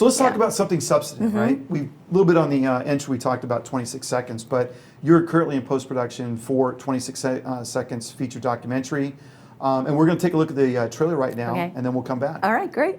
So let's talk about something substantive, right? A little bit on the entry, we talked about 26 seconds, but you're currently in post-production for 26 seconds feature documentary. And we're going to take a look at the trailer right now, and then we'll come back. All right, great.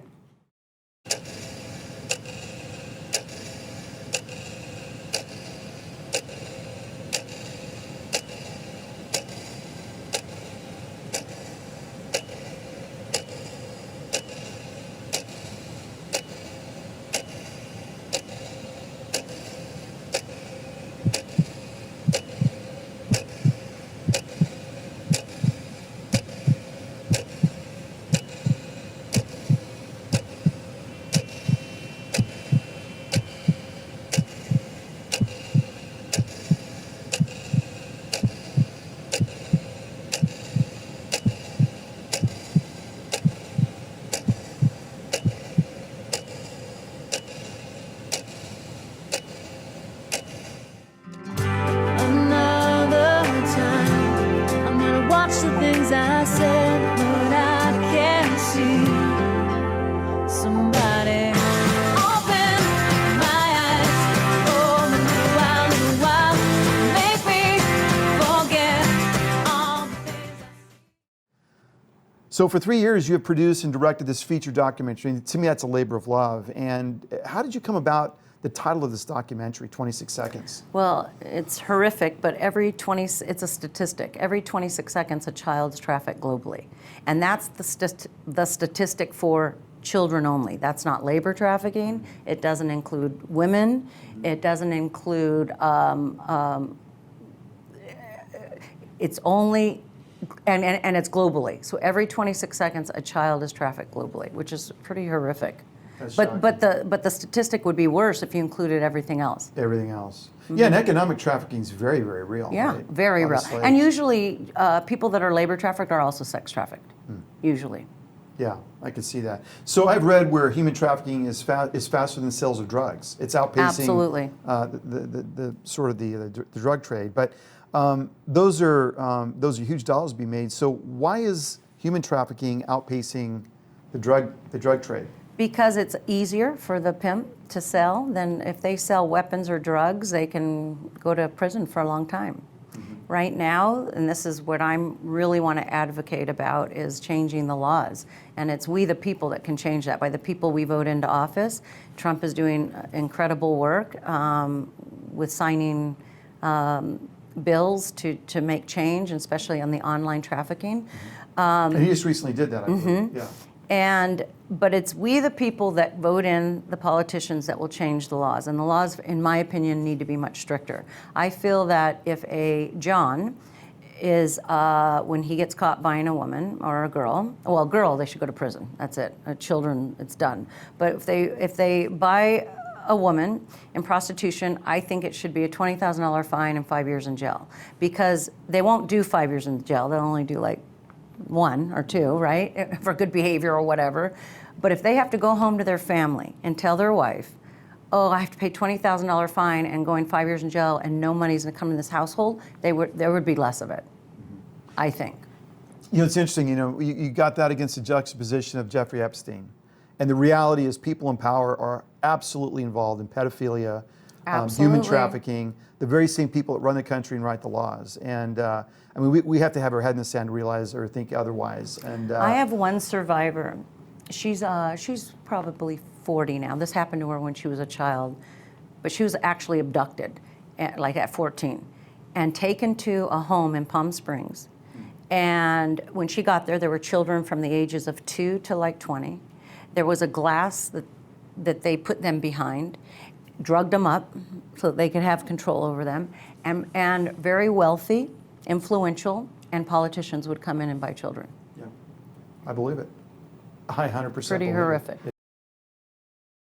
The things I said, but I can't see somebody open my eyes for a little while, make me forget all the things I see. So for 3 years, you have produced and directed this feature documentary. To me, that's a labor of love. And how did you come about the title of this documentary, 26 Seconds? Well, it's horrific, but it's a statistic. Every 26 seconds, a child's trafficked globally. And that's the statistic for children only. That's not labor trafficking. It doesn't include women. It doesn't include, it's only, and it's globally. So every 26 seconds, a child is trafficked globally, which is pretty horrific. But the statistic would be worse if you included everything else. Everything else. Yeah, and economic trafficking is very, very real. Yeah, right? very real. And usually people that are labor trafficked are also sex trafficked, usually. Yeah, I can see that. So I've read where human trafficking is faster than sales of drugs. It's outpacing Absolutely. The sort of the drug trade. But those are huge dollars to be made. So why is human trafficking outpacing the drug trade? Because it's easier for the pimp to sell than if they sell weapons or drugs, they can go to prison for a long time. Right now, and this is what I really want to advocate about, is changing the laws. And it's we the people that can change that. By the people we vote into office, Trump is doing incredible work with signing bills to make change, especially on the online trafficking. And he just recently did that, I believe. Yeah. But it's we the people that vote in the politicians that will change the laws. And the laws, in my opinion, need to be much stricter. I feel that if a John is, when he gets caught buying a woman or a girl, well, girl, they should go to prison. That's it. Children, it's done. But if they buy a woman in prostitution, I think it should be a $20,000 fine and 5 years in jail. Because they won't do 5 years in jail. They'll only do like 1 or 2, right, for good behavior or whatever. But if they have to go home to their family and tell their wife, oh, I have to pay $20,000 fine and going 5 years in jail and no money's going to come in this household, there would be less of it, I think. You know, it's interesting, you got that against the juxtaposition of Jeffrey Epstein. And the reality is people in power are absolutely involved in pedophilia, human trafficking, the very same people that run the country and write the laws. And I mean, we have to have our head in the sand to realize or think otherwise. And I have one survivor. She's probably 40 now. This happened to her when she was a child, but she was actually abducted, at 14, and taken to a home in Palm Springs. And when she got there, there were children from the ages of 2 to like 20. There was a glass that they put them behind, drugged them up so that they could have control over them, and very wealthy, influential, and politicians would come in and buy children. yeah, I believe it. I 100% Pretty believe horrific. It.